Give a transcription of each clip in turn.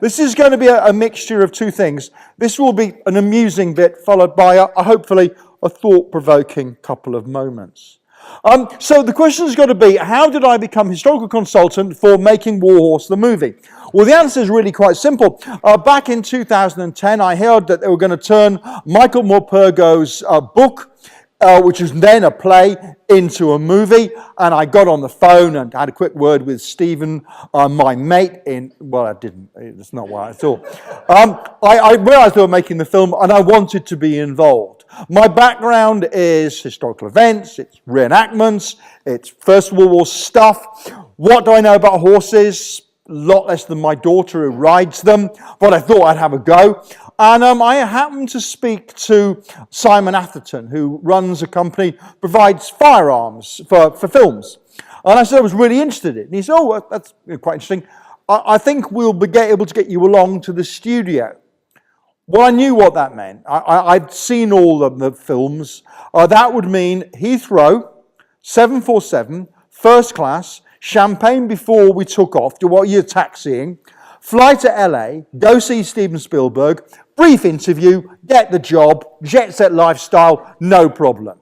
This is going to be a mixture of two things. This will be an amusing bit followed by hopefully a thought-provoking couple of moments. So the question's got to be, how did I become historical consultant for Making Warhorse the movie? Well, the answer is really quite simple. Back in 2010, I heard that they were going to turn Michael Morpurgo's book, which was then a play, into a movie, and I got on the phone and had a quick word with Stephen, my mate, I didn't, it's not what I thought. I realised they were making the film, and I wanted to be involved. My background is historical events, it's reenactments, it's First World War stuff. What do I know about horses? A lot less than my daughter who rides them, but I thought I'd have a go. And I happened to speak to Simon Atherton, who runs a company, provides firearms for films. And I said I was really interested in it. And he said, oh, that's quite interesting. I think we'll be able to get you along to the studio. Well, I knew what that meant. I'd seen all of the films. That would mean Heathrow, 747, first class, champagne before we took off to what you're taxiing, fly to LA, go see Steven Spielberg, brief interview, get the job, jet set lifestyle, no problem.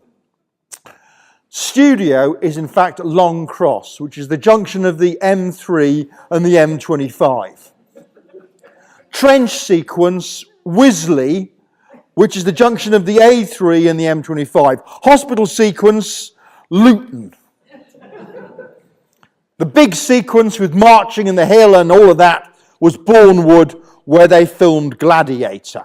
Studio is in fact Long Cross, which is the junction of the M3 and the M25. Trench sequence, Wisley, which is the junction of the A3 and the M25. Hospital sequence, Luton. The big sequence with marching in the hill and all of that was Bournewood, where they filmed Gladiator.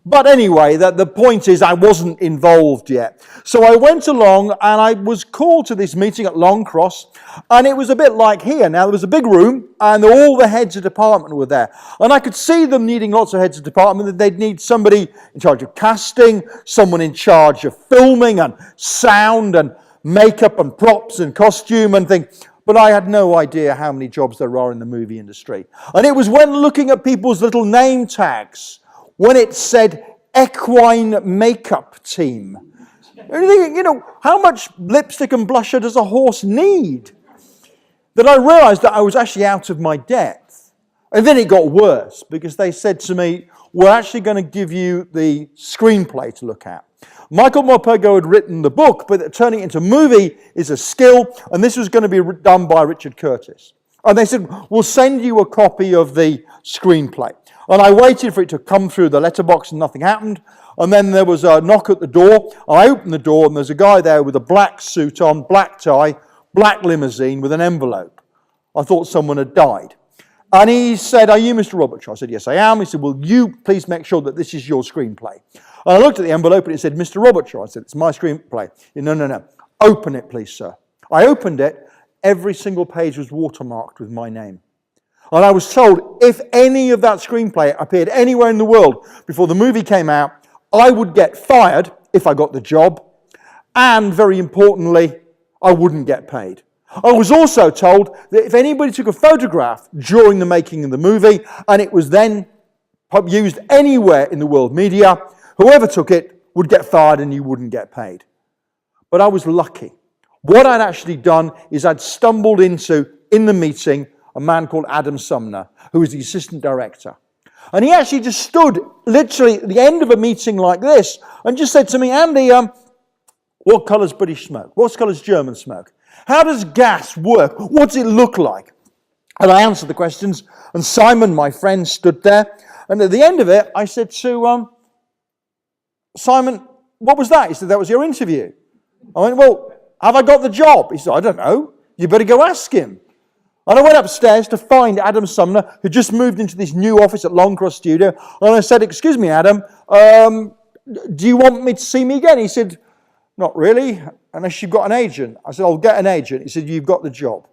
But anyway, the point is I wasn't involved yet. So I went along and I was called to this meeting at Long Cross, and it was a bit like here. Now, there was a big room and all the heads of department were there. And I could see them needing lots of heads of department, that they'd need somebody in charge of casting, someone in charge of filming and sound and makeup and props and costume and things. But I had no idea how many jobs there are in the movie industry. And it was when looking at people's little name tags, when it said equine makeup team. And you think, how much lipstick and blusher does a horse need? That I realised that I was actually out of my depth. And then it got worse, because they said to me, we're actually going to give you the screenplay to look at. Michael Morpurgo had written the book, but turning it into a movie is a skill, and this was going to be done by Richard Curtis. And they said, we'll send you a copy of the screenplay. And I waited for it to come through the letterbox and nothing happened. And then there was a knock at the door. I opened the door and there's a guy there with a black suit on, black tie, black limousine with an envelope. I thought someone had died. And he said, are you Mr. Roberts? I said, yes, I am. He said, will you please make sure that this is your screenplay? And I looked at the envelope and it said, Mr. Roberts. I said, it's my screenplay. No. Open it, please, sir. I opened it. Every single page was watermarked with my name. And I was told if any of that screenplay appeared anywhere in the world before the movie came out, I would get fired if I got the job. And very importantly, I wouldn't get paid. I was also told that if anybody took a photograph during the making of the movie and it was then used anywhere in the world media, whoever took it would get fired and you wouldn't get paid. But I was lucky. What I'd actually done is I'd stumbled into, in the meeting, a man called Adam Sumner, who was the assistant director. And he actually just stood literally at the end of a meeting like this and just said to me, Andy, what colour's British smoke? What colour's German smoke? How does gas work? What does it look like? And I answered the questions, and Simon, my friend, stood there. And at the end of it, I said to Simon, what was that? He said, that was your interview. I went, well, have I got the job? He said, I don't know. You better go ask him. And I went upstairs to find Adam Sumner, who just moved into this new office at Long Cross Studio. And I said, excuse me, Adam, do you want me to see me again? He said, not really, unless you've got an agent. I said, I'll get an agent. He said, you've got the job.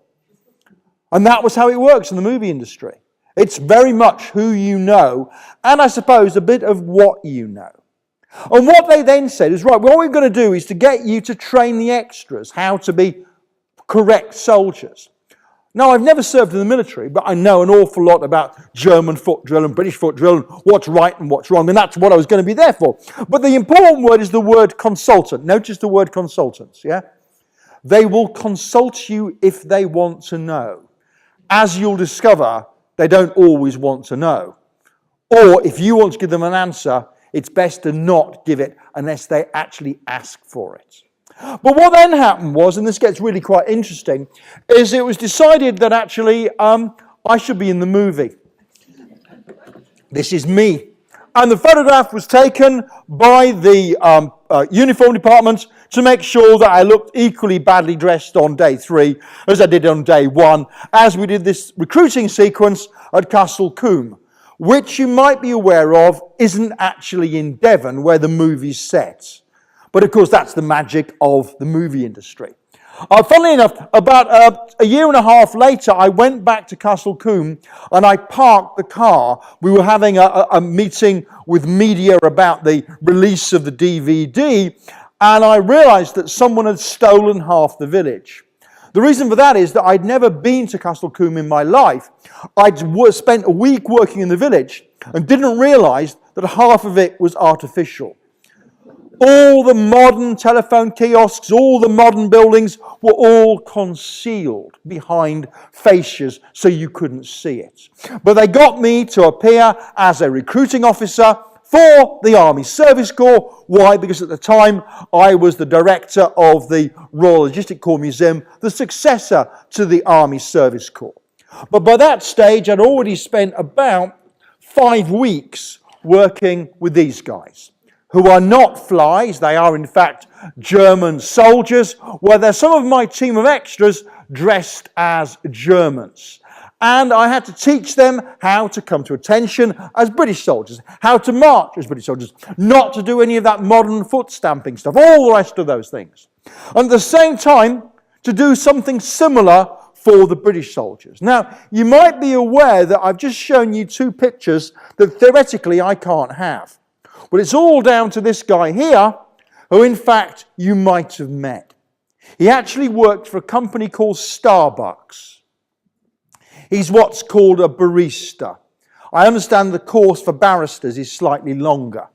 And that was how it works in the movie industry. It's very much who you know, and I suppose a bit of what you know. And what they then said is, right, what we're going to do is to get you to train the extras how to be correct soldiers. Now, I've never served in the military, but I know an awful lot about German foot drill and British foot drill and what's right and what's wrong, and that's what I was going to be there for. But the important word is the word consultant. Notice the word consultants, yeah? They will consult you if they want to know. As you'll discover, they don't always want to know. Or if you want to give them an answer, it's best to not give it unless they actually ask for it. But what then happened was, and this gets really quite interesting, is it was decided that actually I should be in the movie. This is me. And the photograph was taken by the uniform department to make sure that I looked equally badly dressed on day 3 as I did on day 1, as we did this recruiting sequence at Castle Combe, which you might be aware of isn't actually in Devon where the movie's set. But of course that's the magic of the movie industry. Funnily enough, about a year and a half later, I went back to Castle Combe and I parked the car. We were having a meeting with media about the release of the DVD, and I realised that someone had stolen half the village. The reason for that is that I'd never been to Castle Combe in my life. I'd spent a week working in the village and didn't realise that half of it was artificial. All the modern telephone kiosks, all the modern buildings were all concealed behind fascias so you couldn't see it. But they got me to appear as a recruiting officer for the Army Service Corps. Why? Because at the time I was the director of the Royal Logistic Corps Museum, the successor to the Army Service Corps. But by that stage I'd already spent about 5 weeks working with these guys, who are not flies. They are in fact German soldiers, where they're some of my team of extras dressed as Germans. And I had to teach them how to come to attention as British soldiers, how to march as British soldiers, not to do any of that modern foot stamping stuff, all the rest of those things. And at the same time, to do something similar for the British soldiers. Now, you might be aware that I've just shown you 2 pictures that theoretically I can't have. But it's all down to this guy here, who in fact you might have met. He actually worked for a company called Starbucks. He's what's called a barista. I understand the course for barristers is slightly longer.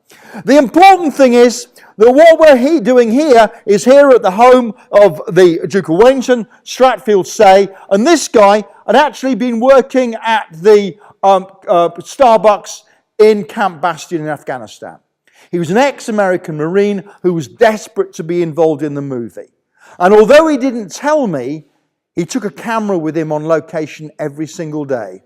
The important thing is that what we're doing here is here at the home of the Duke of Wellington, Stratfield Say, and this guy had actually been working at the Starbucks in Camp Bastion in Afghanistan. He was an ex-American Marine who was desperate to be involved in the movie. And although he didn't tell me, he took a camera with him on location every single day.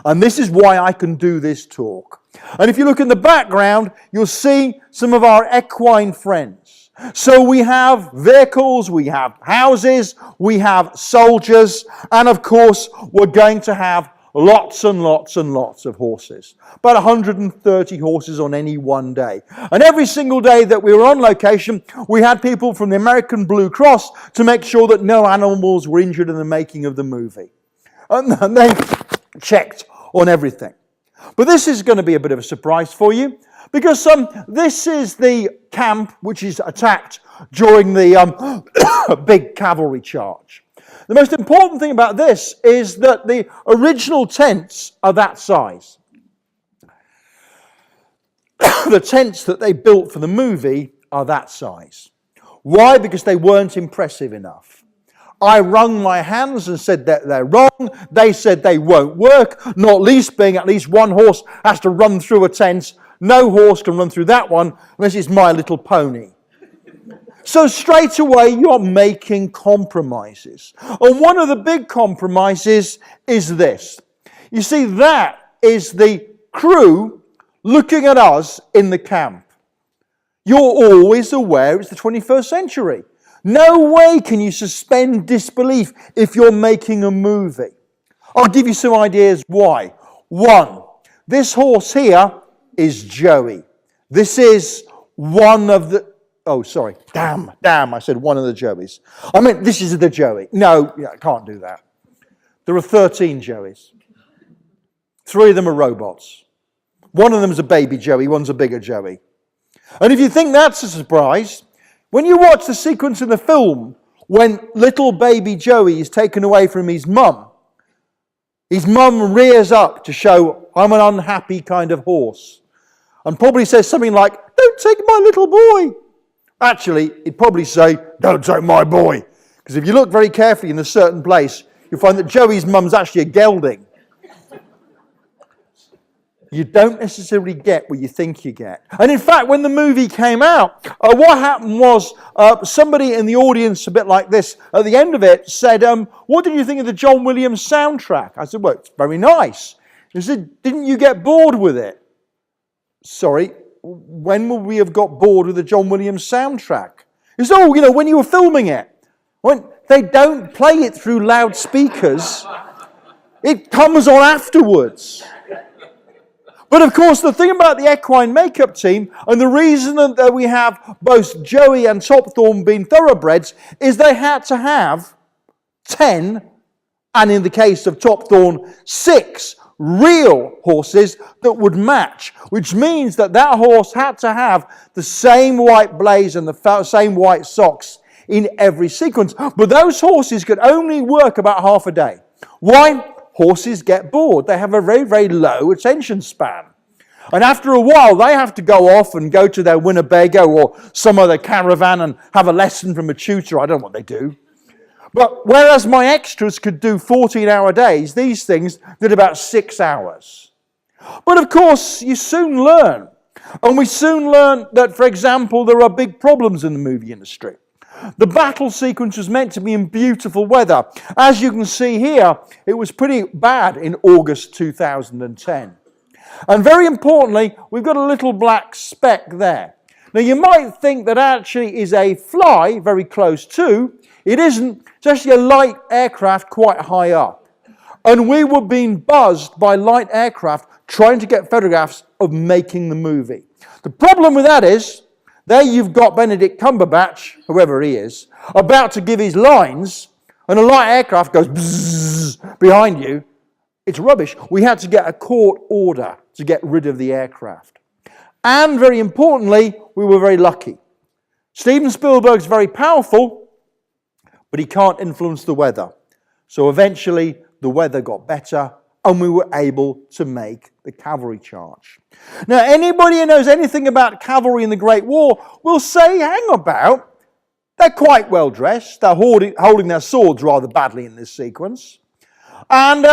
And this is why I can do this talk. And if you look in the background, you'll see some of our equine friends. So we have vehicles, we have houses, we have soldiers, and of course we're going to have lots and lots and lots of horses. About 130 horses on any one day. And every single day that we were on location, we had people from the American Blue Cross to make sure that no animals were injured in the making of the movie. And they checked on everything. But this is going to be a bit of a surprise for you, because this is the camp which is attacked during the big cavalry charge. The most important thing about this is that the original tents are that size. The tents that they built for the movie are that size. Why? Because they weren't impressive enough. I wrung my hands and said that they're wrong. They said they won't work, not least being at least one horse has to run through a tent. No horse can run through that one unless it's My Little Pony. So straight away you're making compromises. And one of the big compromises is this. You see, that is the crew looking at us in the camp. You're always aware it's the 21st century. No way can you suspend disbelief if you're making a movie. I'll give you some ideas why. 1, this horse here is Joey. This is one of the... Oh, sorry. Damn, I said one of the Joeys. I meant this is the Joey. No, I can't do that. There are 13 Joeys. 3 of them are robots. One of them is a baby Joey, one's a bigger Joey. And if you think that's a surprise, when you watch the sequence in the film when little baby Joey is taken away from his mum rears up to show, I'm an unhappy kind of horse. And probably says something like, don't take my little boy. Actually, it'd probably say, don't take my boy. Because if you look very carefully in a certain place, you'll find that Joey's mum's actually a gelding. You don't necessarily get what you think you get. And in fact, when the movie came out, what happened was somebody in the audience, a bit like this, at the end of it said, what did you think of the John Williams soundtrack? I said, well, it's very nice. He said, didn't you get bored with it? Sorry, when would we have got bored with the John Williams soundtrack? He said, oh, when you were filming it. When they don't play it through loudspeakers. It comes on afterwards. But of course, the thing about the equine makeup team, and the reason that we have both Joey and Topthorn being thoroughbreds, is they had to have 10, and in the case of Topthorn, 6 real horses that would match, which means that horse had to have the same white blaze and the same white socks in every sequence. But those horses could only work about half a day. Why? Horses get bored. They have a very, very low attention span. And after a while, they have to go off and go to their Winnebago or some other caravan and have a lesson from a tutor. I don't know what they do. But whereas my extras could do 14-hour days, these things did about 6 hours. But of course, you soon learn. And we soon learn that, for example, there are big problems in the movie industry. The battle sequence was meant to be in beautiful weather. As you can see here, it was pretty bad in August 2010. And very importantly, we've got a little black speck there. Now you might think that actually is a fly very close to. It isn't. It's actually a light aircraft quite high up. And we were being buzzed by light aircraft trying to get photographs of making the movie. The problem with that is, there you've got Benedict Cumberbatch, whoever he is, about to give his lines, and a light aircraft goes bzzz behind you. It's rubbish. We had to get a court order to get rid of the aircraft. And very importantly, we were very lucky. Steven Spielberg's very powerful, but he can't influence the weather. So eventually, the weather got better, and we were able to make the cavalry charge. Now, anybody who knows anything about cavalry in the Great War will say, hang about, they're quite well dressed. They're holding their swords rather badly in this sequence. And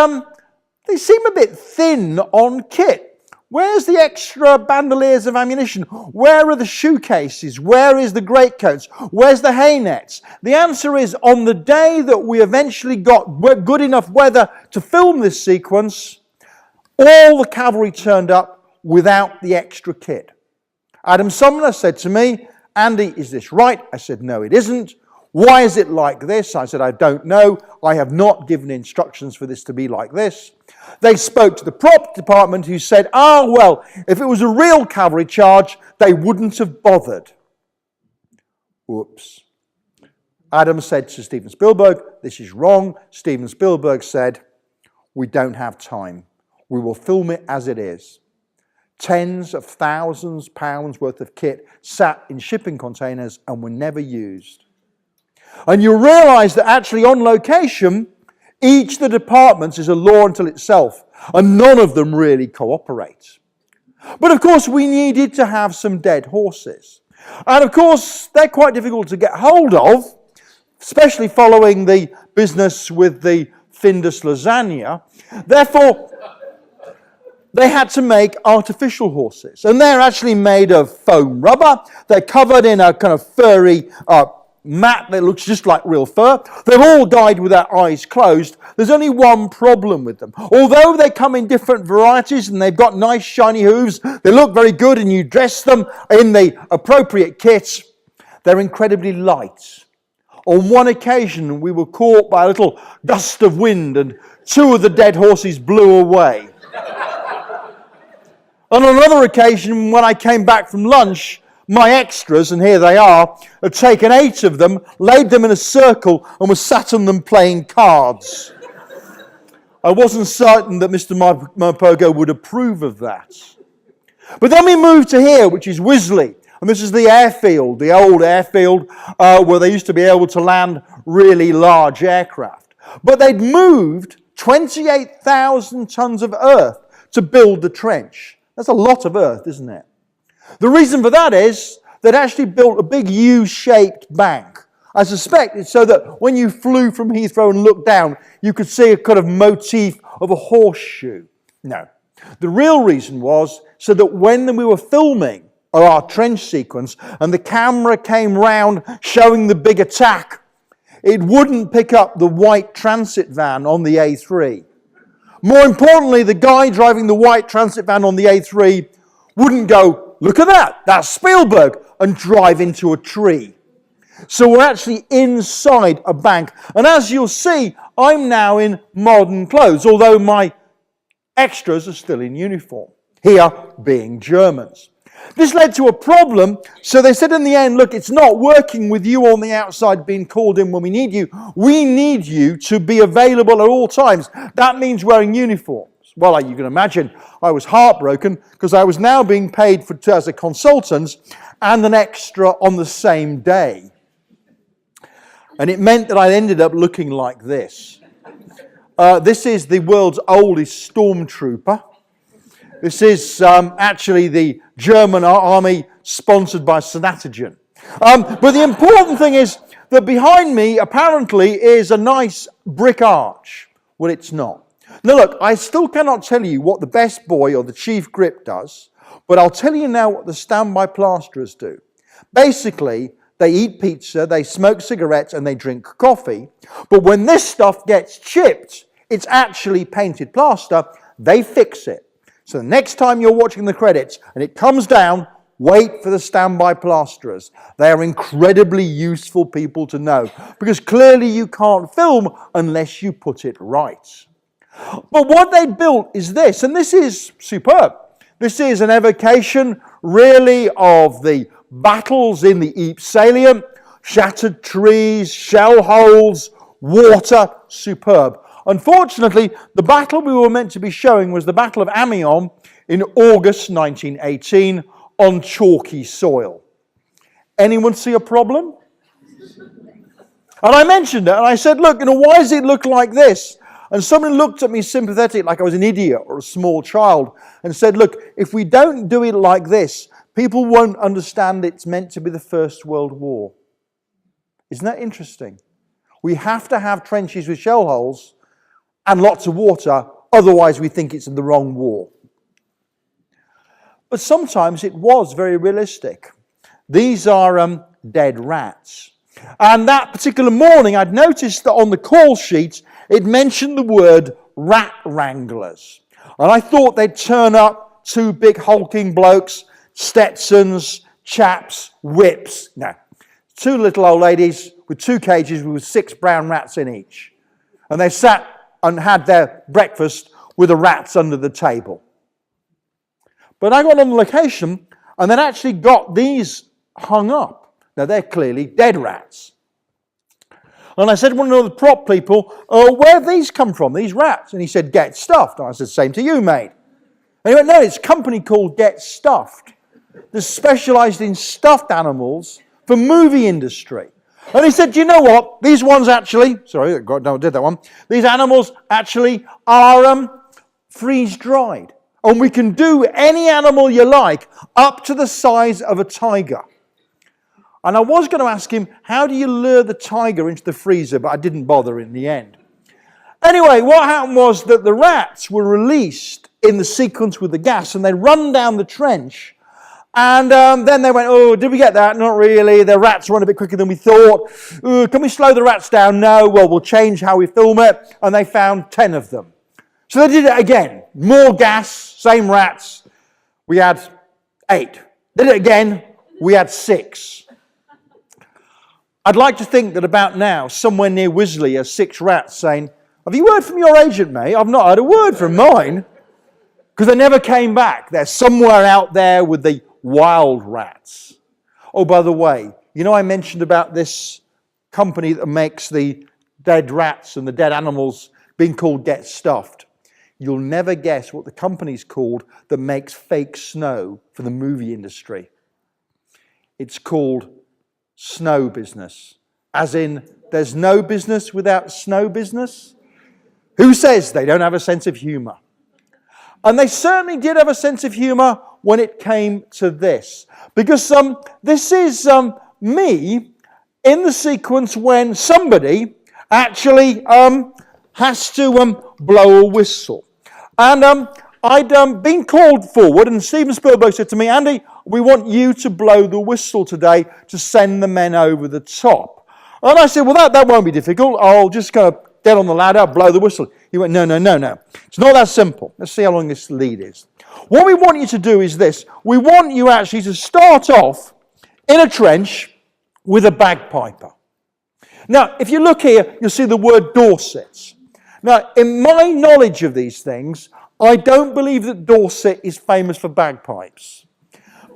they seem a bit thin on kit. Where's the extra bandoliers of ammunition? Where are the shoe cases? Where is the greatcoats? Where's the hay nets? The answer is, on the day that we eventually got good enough weather to film this sequence, all the cavalry turned up without the extra kit. Adam Sumner said to me, Andy, is this right? I said, no, it isn't. Why is it like this? I said, I don't know. I have not given instructions for this to be like this. They spoke to the prop department who said, well, if it was a real cavalry charge, they wouldn't have bothered. Whoops. Adam said to Steven Spielberg, this is wrong. Steven Spielberg said, we don't have time. We will film it as it is. Tens of thousands of pounds worth of kit sat in shipping containers and were never used. And you realize that actually on location, each of the departments is a law unto itself, and none of them really cooperate. But of course, we needed to have some dead horses. And of course, they're quite difficult to get hold of, especially following the business with the Findus lasagna. Therefore, they had to make artificial horses. And they're actually made of foam rubber. They're covered in a kind of furry mat that looks just like real fur. They've all died with their eyes closed. There's only one problem with them. Although they come in different varieties and they've got nice shiny hooves, they look very good and you dress them in the appropriate kit, they're incredibly light. On one occasion, we were caught by a little gust of wind and 2 of the dead horses blew away. On another occasion, when I came back from lunch, my extras, and here they are, had taken 8 of them, laid them in a circle, and were sat on them playing cards. I wasn't certain that Mr. Mopogo would approve of that. But then we moved to here, which is Wisley. And this is the airfield, the old airfield, where they used to be able to land really large aircraft. But they'd moved 28,000 tons of earth to build the trench. That's a lot of earth, isn't it? The reason for that is they'd actually built a big U-shaped bank. I suspect it's so that when you flew from Heathrow and looked down, you could see a kind of motif of a horseshoe. No. The real reason was so that when we were filming our trench sequence and the camera came round showing the big attack, it wouldn't pick up the white transit van on the A3. More importantly, the guy driving the white transit van on the A3 wouldn't go, "Look at that, that's Spielberg," and drive into a tree. So we're actually inside a bank. And as you'll see, I'm now in modern clothes, although my extras are still in uniform, here being Germans. This led to a problem, so they said in the end, look, it's not working with you on the outside being called in when we need you. We need you to be available at all times. That means wearing uniforms. Well, you can imagine, I was heartbroken because I was now being paid as a consultant and an extra on the same day. And it meant that I ended up looking like this. This is the world's oldest stormtrooper. This is actually the German army sponsored by Sanatogen. But the important thing is that behind me apparently is a nice brick arch. Well, it's not. Now look, I still cannot tell you what the best boy or the chief grip does, but I'll tell you now what the standby plasterers do. Basically, they eat pizza, they smoke cigarettes, and they drink coffee. But when this stuff gets chipped, it's actually painted plaster, they fix it. So the next time you're watching the credits and it comes down, wait for the standby plasterers. They are incredibly useful people to know because clearly you can't film unless you put it right. But what they built is this, and this is superb. This is an evocation really of the battles in the Ypres salient, shattered trees, shell holes, water, superb. Unfortunately, the battle we were meant to be showing was the Battle of Amiens in August 1918 on chalky soil. Anyone see a problem? And I mentioned it, and I said, look, why does it look like this? And someone looked at me sympathetic, like I was an idiot or a small child, and said, look, if we don't do it like this, people won't understand it's meant to be the First World War. Isn't that interesting? We have to have trenches with shell holes and lots of water, otherwise we think it's in the wrong war. But sometimes it was very realistic. These are dead rats. And that particular morning I'd noticed that on the call sheet it mentioned the word rat wranglers. And I thought they'd turn up two big hulking blokes, Stetsons, chaps, whips. No, two little old ladies with 2 cages with 6 brown rats in each. And they sat and had their breakfast with the rats under the table. But I got on the location and then actually got these hung up. Now they're clearly dead rats. And I said to one of the prop people, where have these come from, these rats? And he said, Get Stuffed. And I said, same to you, mate. And he went, no, it's a company called Get Stuffed. They're specialised in stuffed animals for movie industry. And he said, do you know what? These ones actually, sorry, I did that one. These animals actually are freeze-dried. And we can do any animal you like up to the size of a tiger. And I was going to ask him, how do you lure the tiger into the freezer? But I didn't bother in the end. Anyway, what happened was that the rats were released in the sequence with the gas and they run down the trench. And then they went, oh, did we get that? Not really. The rats run a bit quicker than we thought. Can we slow the rats down? No. Well, we'll change how we film it. And they found 10 of them. So they did it again. More gas, same rats. We had 8. Did it again. We had 6. I'd like to think that about now, somewhere near Wisley, are 6 rats saying, have you heard from your agent, mate? I've not heard a word from mine. Because they never came back. They're somewhere out there with the wild rats. Oh, by the way, I mentioned about this company that makes the dead rats and the dead animals being called Get Stuffed. You'll never guess what the company's called that makes fake snow for the movie industry. It's called Snow Business. As in, there's no business without snow business. Who says they don't have a sense of humour? And they certainly did have a sense of humour when it came to this. Because this is me in the sequence when somebody actually has to blow a whistle. And I'd been called forward, and Steven Spielberg said to me, Andy, we want you to blow the whistle today to send the men over the top. And I said, well, that won't be difficult. I'll just go get on the ladder, blow the whistle. He went, no. It's not that simple. Let's see how long this lead is. What we want you to do is this. We want you actually to start off in a trench with a bagpiper. Now, if you look here, you'll see the word Dorset. Now, in my knowledge of these things, I don't believe that Dorset is famous for bagpipes.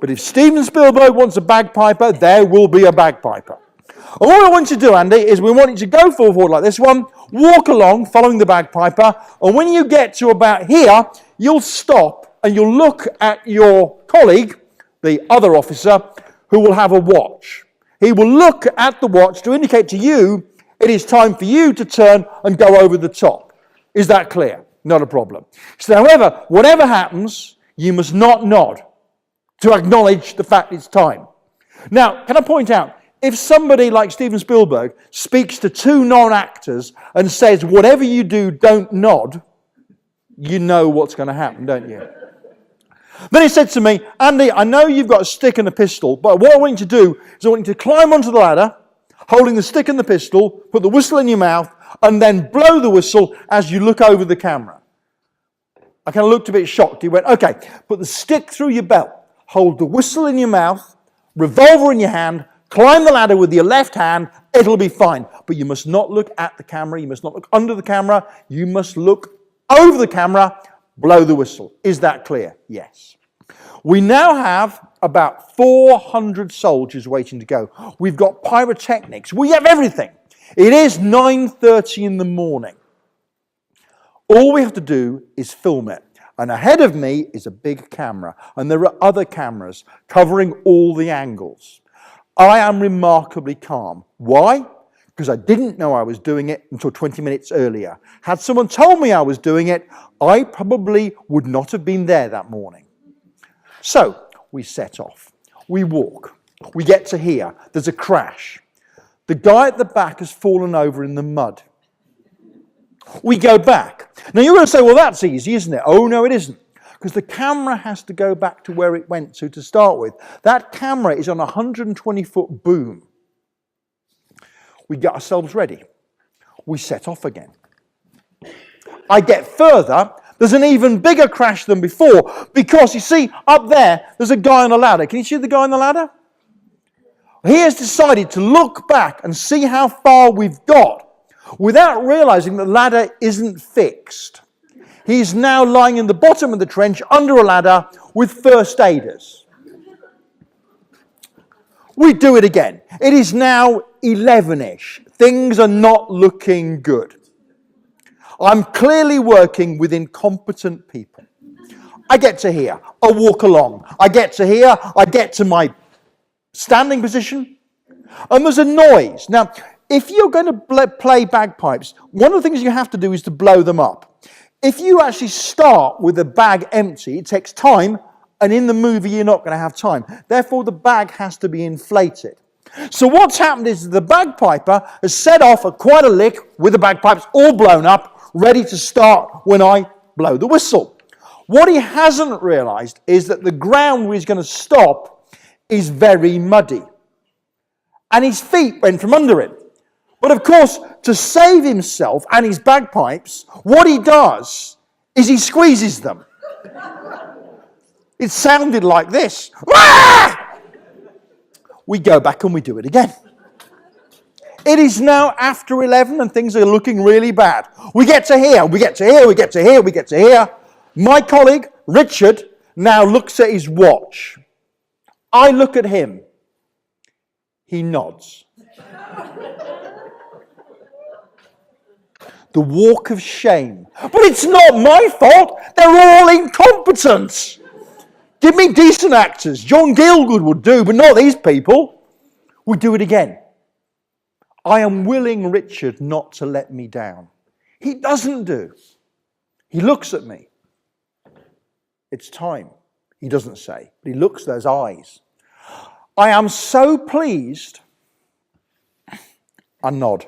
But if Steven Spielberg wants a bagpiper, there will be a bagpiper. And what we want you to do, Andy, is we want you to go forward like this one, walk along, following the bagpiper, and when you get to about here, you'll stop and you'll look at your colleague, the other officer, who will have a watch. He will look at the watch to indicate to you it is time for you to turn and go over the top. Is that clear? Not a problem. So, however, whatever happens, you must not nod to acknowledge the fact it's time. Now, can I point out, if somebody like Steven Spielberg speaks to two non-actors and says, whatever you do, don't nod, you know what's going to happen, don't you? Then he said to me, Andy, I know you've got a stick and a pistol, but what I want you to do is I want you to climb onto the ladder, holding the stick and the pistol, put the whistle in your mouth, and then blow the whistle as you look over the camera. I kind of looked a bit shocked. He went, okay, put the stick through your belt, hold the whistle in your mouth, revolver in your hand, climb the ladder with your left hand, it'll be fine. But you must not look at the camera, you must not look under the camera, you must look over the camera, blow the whistle. Is that clear? Yes. We now have about 400 soldiers waiting to go. We've got pyrotechnics, we have everything. It is 9:30 in the morning. All we have to do is film it. And ahead of me is a big camera. And there are other cameras covering all the angles. I am remarkably calm. Why? Because I didn't know I was doing it until 20 minutes earlier. Had someone told me I was doing it, I probably would not have been there that morning. So, we set off. We walk. We get to here. There's a crash. The guy at the back has fallen over in the mud. We go back. Now you're going to say, well, that's easy, isn't it? Oh, no, it isn't. Because the camera has to go back to where it went to start with. That camera is on a 120-foot boom. We get ourselves ready. We set off again. I get further. There's an even bigger crash than before. Because, you see, up there's a guy on a ladder. Can you see the guy on the ladder? He has decided to look back and see how far we've got without realizing the ladder isn't fixed. He's now lying in the bottom of the trench under a ladder with first aiders. We do it again. It is now 11-ish. Things are not looking good. I'm clearly working with incompetent people. I get to here. I walk along. I get to here. I get to my standing position. And there's a noise. Now, if you're going to play bagpipes, one of the things you have to do is to blow them up. If you actually start with the bag empty, it takes time, and in the movie you're not going to have time. Therefore, the bag has to be inflated. So what's happened is the bagpiper has set off at quite a lick with the bagpipes all blown up, ready to start when I blow the whistle. What he hasn't realized is that the ground where he's going to stop is very muddy. And his feet went from under him. But of course, to save himself and his bagpipes, what he does is he squeezes them. It sounded like this. Ah! We go back and we do it again. It is now after 11 and things are looking really bad. We get to here, we get to here, we get to here, we get to here. My colleague, Richard, now looks at his watch. I look at him. He nods. The walk of shame. But it's not my fault. They're all incompetent. Give me decent actors. John Gielgud would do, but not these people. We do it again. I am willing Richard not to let me down. He doesn't do. He looks at me. It's time. He doesn't say, but he looks at those eyes. I am so pleased. I nod.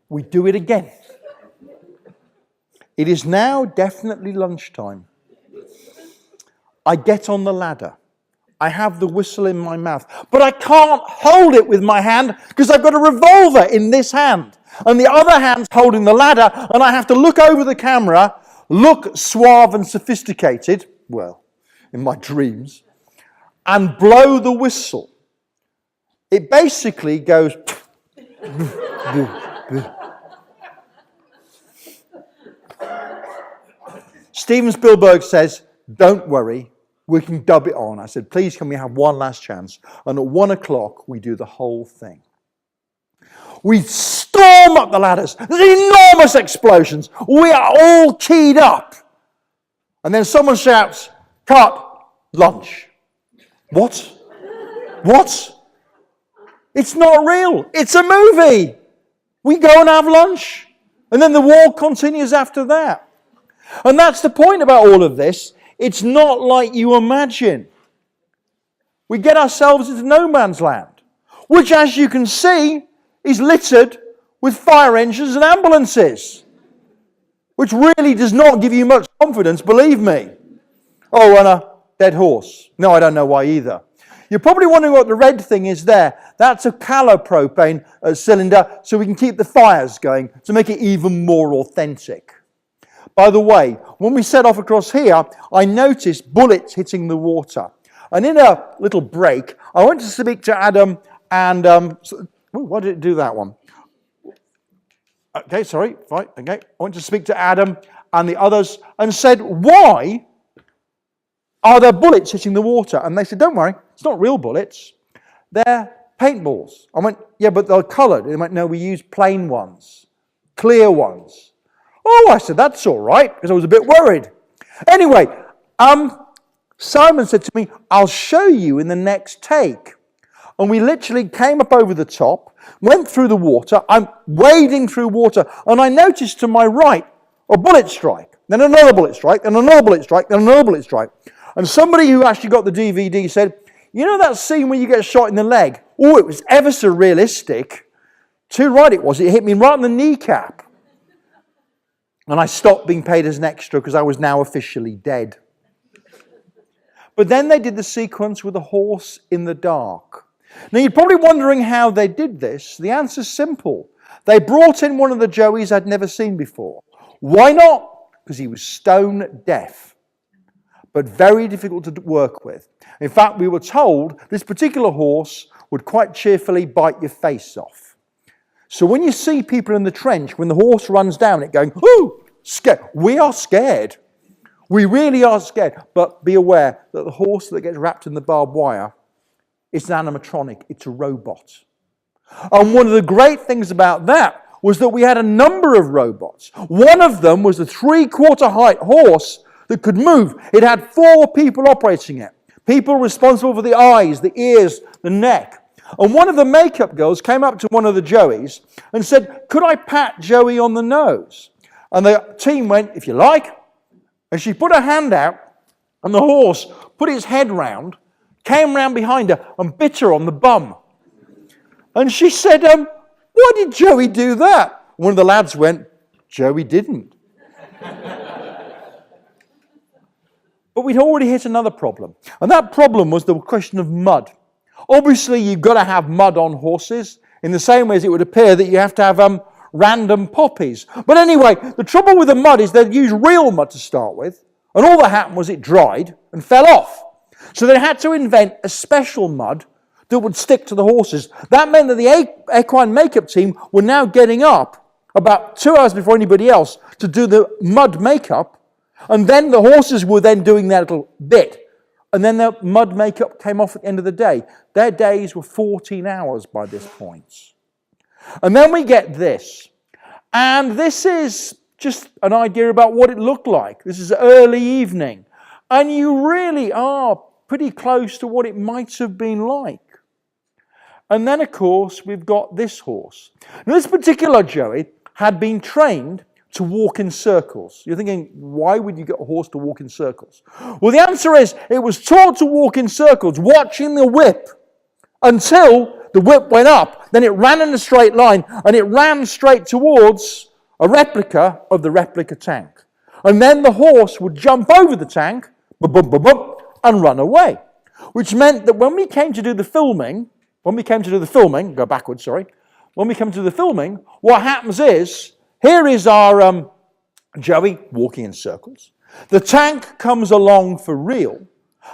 We do it again. It is now definitely lunchtime. I get on the ladder. I have the whistle in my mouth, but I can't hold it with my hand because I've got a revolver in this hand. And the other hand's holding the ladder, and I have to look over the camera, look suave and sophisticated, well, in my dreams, and blow the whistle. It basically goes... Steven Spielberg says, don't worry, we can dub it on. I said, please can we have one last chance? And at 1 o'clock, we do the whole thing. We storm up the ladders. There's enormous explosions. We are all keyed up. And then someone shouts, cut, lunch. What? What? It's not real. It's a movie. We go and have lunch. And then the war continues after that. And that's the point about all of this. It's not like you imagine. We get ourselves into no man's land, which, as you can see, is littered with fire engines and ambulances, which really does not give you much confidence, believe me. Oh, and a dead horse. No, I don't know why either. You're probably wondering what the red thing is there. That's a calopropane cylinder, so we can keep the fires going to make it even more authentic. By the way, when we set off across here, I noticed bullets hitting the water. And in a little break, I went to speak to Adam and... why did it do that one? Okay, sorry. Fine, okay. I went to speak to Adam and the others and said, why are there bullets hitting the water? And they said, don't worry, it's not real bullets. They're paintballs. I went, yeah, but they're coloured. They went, no, we use plain ones, clear ones. Oh, I said, that's all right, because I was a bit worried. Anyway, Simon said to me, I'll show you in the next take. And we literally came up over the top, went through the water. I'm wading through water, and I noticed to my right a bullet strike, then another bullet strike, then another bullet strike, then another bullet strike. And somebody who actually got the DVD said, you know that scene where you get shot in the leg? Oh, it was ever so realistic. Too right it was. It hit me right on the kneecap. And I stopped being paid as an extra because I was now officially dead. But then they did the sequence with a horse in the dark. Now you're probably wondering how they did this. The answer's simple. They brought in one of the Joeys I'd never seen before. Why not? Because he was stone deaf, but very difficult to work with. In fact, we were told this particular horse would quite cheerfully bite your face off. So when you see people in the trench, when the horse runs down it going, "Ooh!" Scared. We are scared. We really are scared. But be aware that the horse that gets wrapped in the barbed wire is an animatronic. It's a robot. And one of the great things about that was that we had a number of robots. One of them was a 3-quarter height horse that could move. It had 4 people operating it. People responsible for the eyes, the ears, the neck. And one of the makeup girls came up to one of the Joeys and said, could I pat Joey on the nose? And the team went, if you like. And she put her hand out, and the horse put its head round, came round behind her and bit her on the bum. And she said, why did Joey do that? One of the lads went, Joey didn't. But we'd already hit another problem. And that problem was the question of mud. Obviously, you've got to have mud on horses, in the same way as it would appear that you have to have random poppies. But anyway, the trouble with the mud is they'd use real mud to start with, and all that happened was it dried and fell off. So they had to invent a special mud that would stick to the horses. That meant that the equine makeup team were now getting up about 2 hours before anybody else to do the mud makeup, and then the horses were then doing their little bit. And then the mud makeup came off at the end of the day. Their days were 14 hours by this point. And then we get this. And this is just an idea about what it looked like. This is early evening. And you really are pretty close to what it might have been like. And then, of course, we've got this horse. Now, this particular Joey had been trained to walk in circles. You're thinking, why would you get a horse to walk in circles? Well, the answer is, it was taught to walk in circles, watching the whip, until the whip went up. Then it ran in a straight line, and it ran straight towards a replica of the replica tank. And then the horse would jump over the tank, bump, bump, bump, bump, and run away. Which meant that when we came to do the filming, go backwards, sorry. When we come to the filming, what happens is, here is our Joey walking in circles. The tank comes along for real,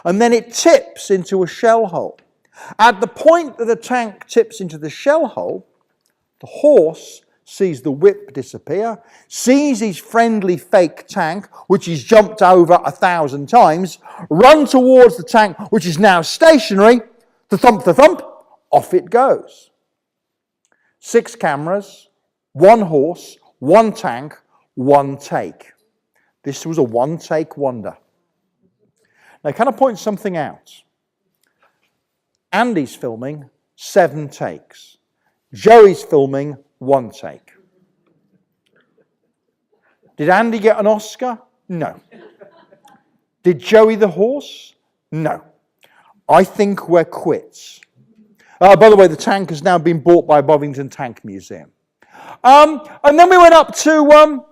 and then it tips into a shell hole. At the point that the tank tips into the shell hole, the horse sees the whip disappear, sees his friendly fake tank, which he's jumped over 1,000 times, run towards the tank, which is now stationary, the thump, off it goes. 6 cameras, 1 horse, 1 tank, 1 take. This was a one-take wonder. Now, can I point something out? Andy's filming 7 takes. Joey's filming 1 take. Did Andy get an Oscar? No. Did Joey the horse? No. I think we're quits. By the way, the tank has now been bought by Bovington Tank Museum. And then we went up to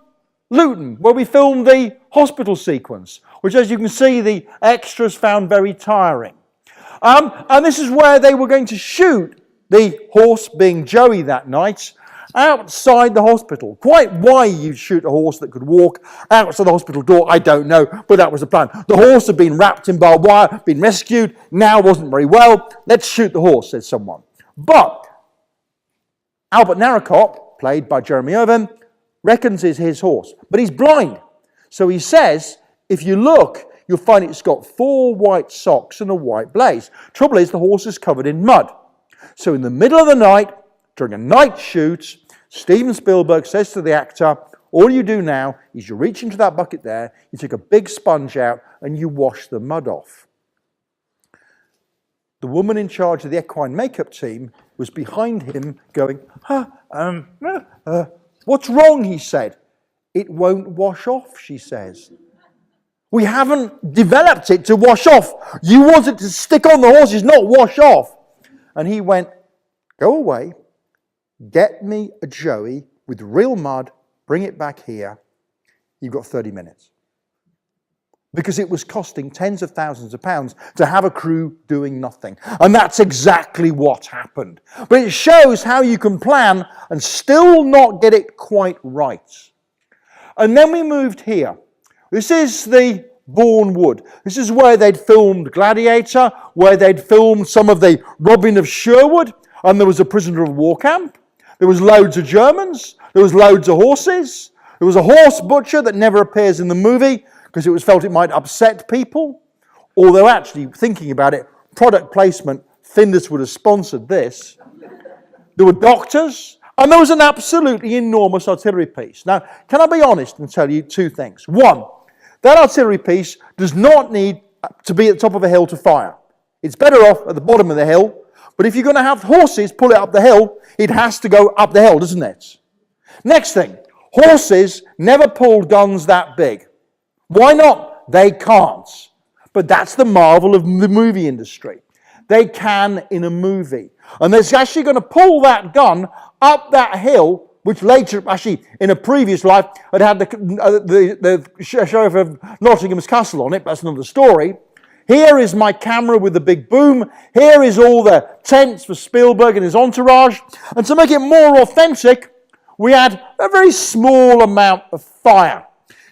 Luton, where we filmed the hospital sequence, which, as you can see, the extras found very tiring. And this is where they were going to shoot the horse, being Joey that night, outside the hospital. Quite why you'd shoot a horse that could walk outside the hospital door, I don't know, but that was the plan. The horse had been wrapped in barbed wire, been rescued, now wasn't very well. Let's shoot the horse, said someone. But Albert Narracott, played by Jeremy Irvine, reckons it's his horse, but he's blind. So he says, if you look, you'll find it's got 4 white socks and a white blaze. Trouble is, the horse is covered in mud. So in the middle of the night, during a night shoot, Steven Spielberg says to the actor, all you do now is you reach into that bucket there, you take a big sponge out, and you wash the mud off. The woman in charge of the equine makeup team was behind him going, what's wrong, he said. It won't wash off, she says. We haven't developed it to wash off. You want it to stick on the horses, not wash off. And he went, go away, get me a Joey with real mud, bring it back here. You've got 30 minutes. Because it was costing tens of thousands of pounds to have a crew doing nothing. And that's exactly what happened. But it shows how you can plan and still not get it quite right. And then we moved here. This is the Bourne Wood. This is where they'd filmed Gladiator, where they'd filmed some of the Robin of Sherwood, and there was a prisoner of war camp. There was loads of Germans. There was loads of horses. There was a horse butcher that never appears in the movie because it was felt it might upset people. Although actually, thinking about it, product placement, Findus would have sponsored this. There were doctors, and there was an absolutely enormous artillery piece. Now, can I be honest and tell you 2 things? 1, that artillery piece does not need to be at the top of a hill to fire. It's better off at the bottom of the hill. But if you're going to have horses pull it up the hill, it has to go up the hill, doesn't it? Next thing, horses never pulled guns that big. Why not? They can't. But that's the marvel of the movie industry. They can in a movie. And they're actually going to pull that gun up that hill, which later, actually, in a previous life, had the Sheriff of Nottingham's Castle on it. That's another story. Here is my camera with the big boom. Here is all the tents for Spielberg and his entourage. And to make it more authentic, we had a very small amount of fire.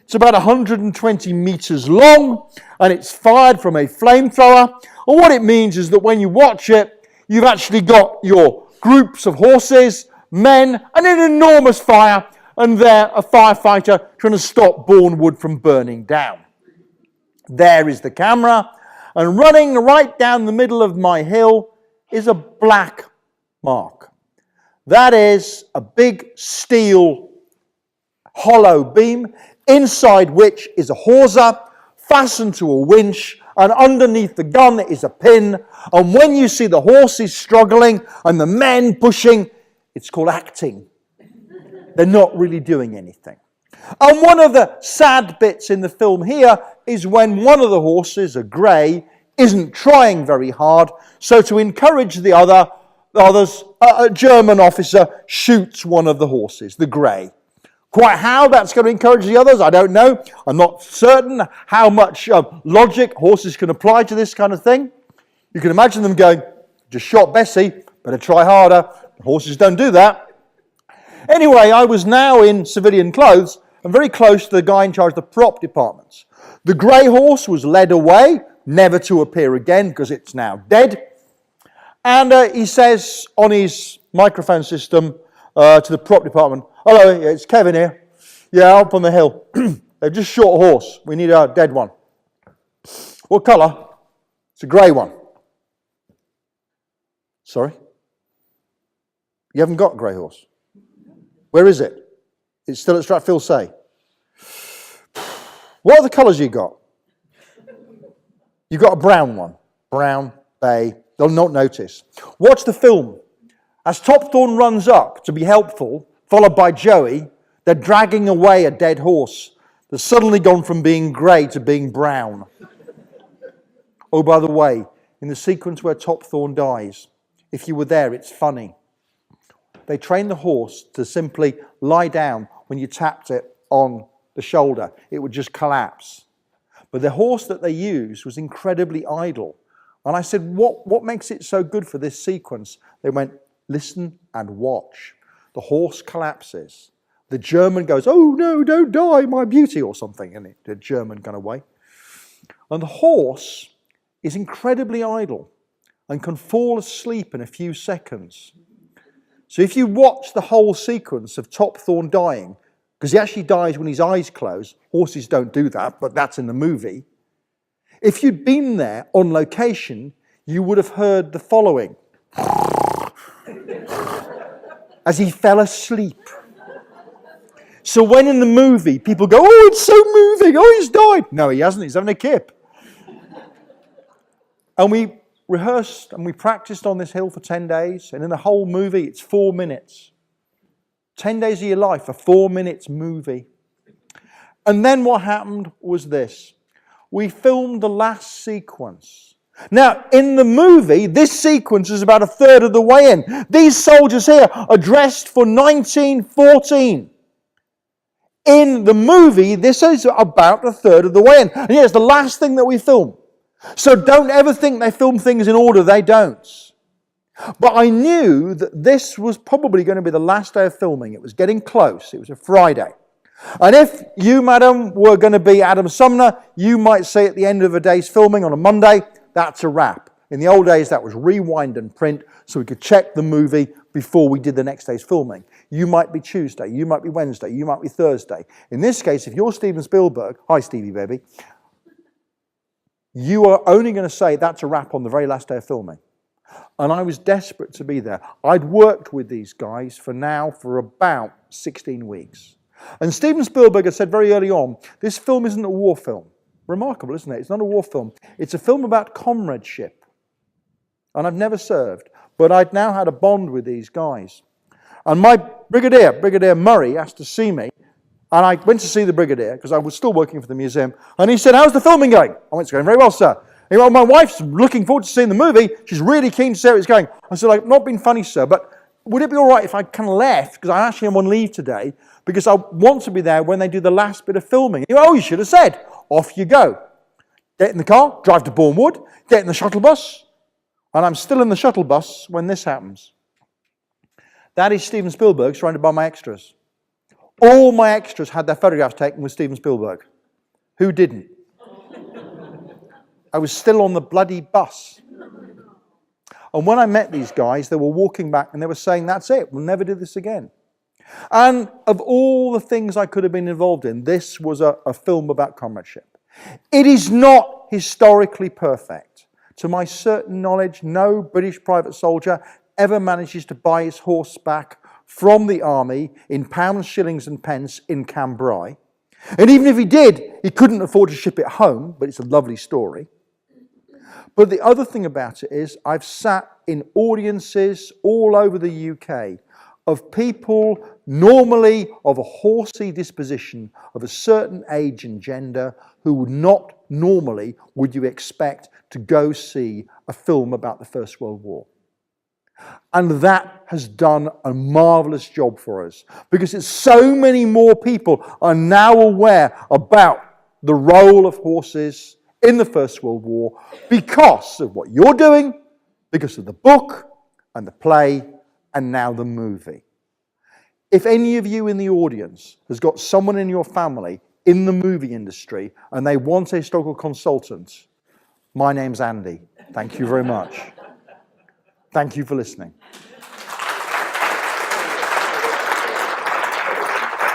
It's about 120 meters long, and it's fired from a flamethrower. And what it means is that when you watch it, you've actually got your groups of horses, men, and an enormous fire, and there a firefighter trying to stop Bourne Wood from burning down. There is the camera, and running right down the middle of my hill is a black mark. That is a big steel hollow beam, inside which is a hawser fastened to a winch, and underneath the gun is a pin. And when you see the horses struggling and the men pushing, it's called acting. They're not really doing anything. And one of the sad bits in the film here is when one of the horses, a grey, isn't trying very hard. So to encourage the others, a German officer shoots one of the horses, the grey. Quite how that's going to encourage the others, I don't know. I'm not certain how much logic horses can apply to this kind of thing. You can imagine them going, just shot Bessie, better try harder. Horses don't do that. Anyway, I was now in civilian clothes and very close to the guy in charge of the prop departments. The grey horse was led away, never to appear again because it's now dead. And he says on his microphone system to the prop department, "Hello, it's Kevin here. Yeah, up on the hill. They've just shot a horse. We need a dead one." "What colour?" "It's a grey one." "Sorry? You haven't got a grey horse? Where is it?" "It's still at Stratfield Say." "What are the colours you got?" "You got a brown one. Brown, bay. They'll not notice." Watch the film. As Topthorne runs up to be helpful, followed by Joey, they're dragging away a dead horse that's suddenly gone from being grey to being brown. Oh, by the way, in the sequence where Topthorne dies, if you were there, it's funny. They trained the horse to simply lie down when you tapped it on the shoulder. It would just collapse. But the horse that they used was incredibly idle. And I said, what makes it so good for this sequence? They went, "Listen and watch." The horse collapses. The German goes, "Oh no, don't die, my beauty," or something, and the German kind of way. And the horse is incredibly idle and can fall asleep in a few seconds. So if you watch the whole sequence of Topthorne dying, because he actually dies when his eyes close, horses don't do that, but that's in the movie. If you'd been there on location, you would have heard the following. As he fell asleep. So when in the movie people go, "Oh, it's so moving, oh, he's died." No, he hasn't, he's having a kip. And we rehearsed and we practiced on this hill for 10 days, and in the whole movie it's 4 minutes. 10 days of your life, a 4 minutes movie. And then what happened was this. We filmed the last sequence. Now, in the movie, this sequence is about a third of the way in. These soldiers here are dressed for 1914. In the movie, this is about a third of the way in. And it's the last thing that we film. So don't ever think they film things in order. They don't. But I knew that this was probably going to be the last day of filming. It was getting close. It was a Friday. And if you, madam, were going to be Adam Sumner, you might say at the end of a day's filming on a Monday, that's a wrap. In the old days, that was rewind and print, so we could check the movie before we did the next day's filming. You might be Tuesday, you might be Wednesday, you might be Thursday. In this case, if you're Steven Spielberg, hi Stevie baby, you are only going to say that's a wrap on the very last day of filming. And I was desperate to be there. I'd worked with these guys for about 16 weeks. And Steven Spielberg had said very early on, this film isn't a war film. Remarkable, isn't it? It's not a war film. It's a film about comradeship. And I've never served, but I'd now had a bond with these guys. And my Brigadier Murray, asked to see me, and I went to see the Brigadier, because I was still working for the museum, and he said, "How's the filming going?" I went, "It's going very well, sir." He went, "My wife's looking forward to seeing the movie. She's really keen to see how it's going." I said, "I've not been funny, sir, but would it be all right if I kind of left, because I actually am on leave today, because I want to be there when they do the last bit of filming." He went, "Oh, you should have said." Off you go. Get in the car, drive to Bournemouth, get in the shuttle bus, and I'm still in the shuttle bus when this happens. That is Steven Spielberg surrounded by my extras. All my extras had their photographs taken with Steven Spielberg. Who didn't? I was still on the bloody bus. And when I met these guys, they were walking back and they were saying, "That's it, we'll never do this again." And of all the things I could have been involved in, this was a film about comradeship. It is not historically perfect. To my certain knowledge, no British private soldier ever manages to buy his horse back from the army in pounds, shillings and pence in Cambrai. And even if he did, he couldn't afford to ship it home, but it's a lovely story. But the other thing about it is I've sat in audiences all over the UK of people normally of a horsey disposition, of a certain age and gender, who would not normally would you expect to go see a film about the First World War. And that has done a marvellous job for us, because it's so many more people are now aware about the role of horses in the First World War because of what you're doing, because of the book and the play and now the movie. If any of you in the audience has got someone in your family in the movie industry and they want a historical consultant, my name's Andy. Thank you very much. Thank you for listening.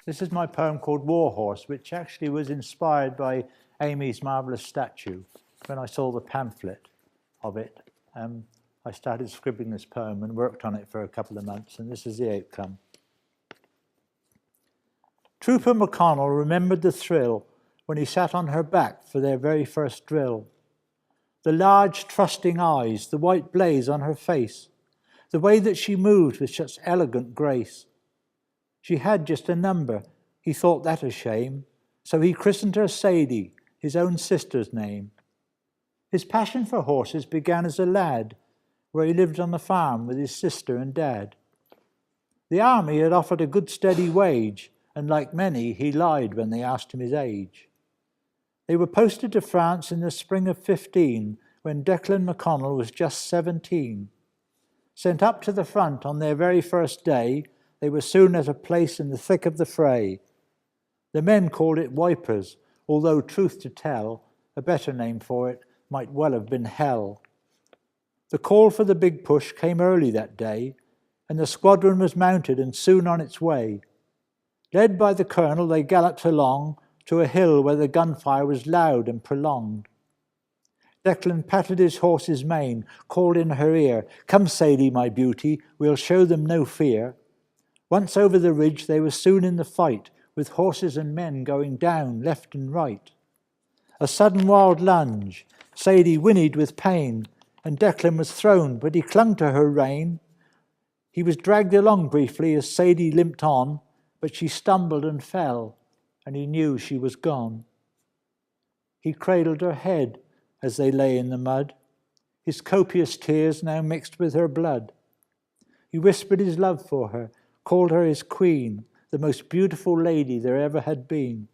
This is my poem called War Horse, which actually was inspired by Amy's marvellous statue. When I saw the pamphlet of it, I started scribbling this poem and worked on it for a couple of months, and this is the outcome. Trooper McConnell remembered the thrill when he sat on her back for their very first drill. The large, trusting eyes, the white blaze on her face, the way that she moved with such elegant grace. She had just a number, he thought that a shame, so he christened her Sadie, his own sister's name. His passion for horses began as a lad, where he lived on the farm with his sister and dad. The army had offered a good steady wage, and like many, he lied when they asked him his age. They were posted to France in the spring of 15, when Declan McConnell was just 17. Sent up to the front on their very first day, they were soon at a place in the thick of the fray. The men called it Wipers, although, truth to tell, a better name for it might well have been Hell. The call for the big push came early that day, and the squadron was mounted and soon on its way. Led by the colonel, they galloped along to a hill where the gunfire was loud and prolonged. Declan patted his horse's mane, called in her ear, "Come, Sadie, my beauty, we'll show them no fear." Once over the ridge, they were soon in the fight, with horses and men going down left and right. A sudden wild lunge, Sadie whinnied with pain, and Declan was thrown, but he clung to her rein. He was dragged along briefly as Sadie limped on, but she stumbled and fell, and he knew she was gone. He cradled her head as they lay in the mud, his copious tears now mixed with her blood. He whispered his love for her, called her his queen, the most beautiful lady there ever had been.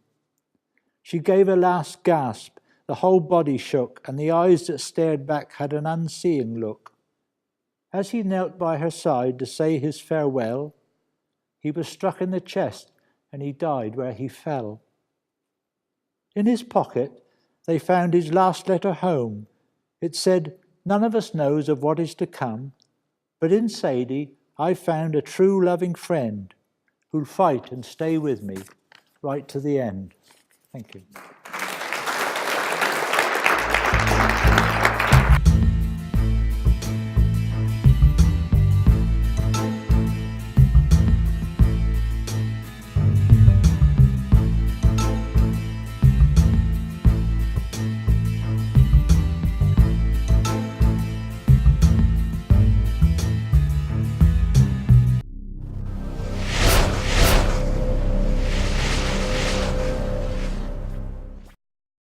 She gave a last gasp, the whole body shook, and the eyes that stared back had an unseeing look. As he knelt by her side to say his farewell, he was struck in the chest, and he died where he fell. In his pocket, they found his last letter home. It said, "None of us knows of what is to come, but in Sadie I found a true loving friend who'll fight and stay with me right to the end." Thank you.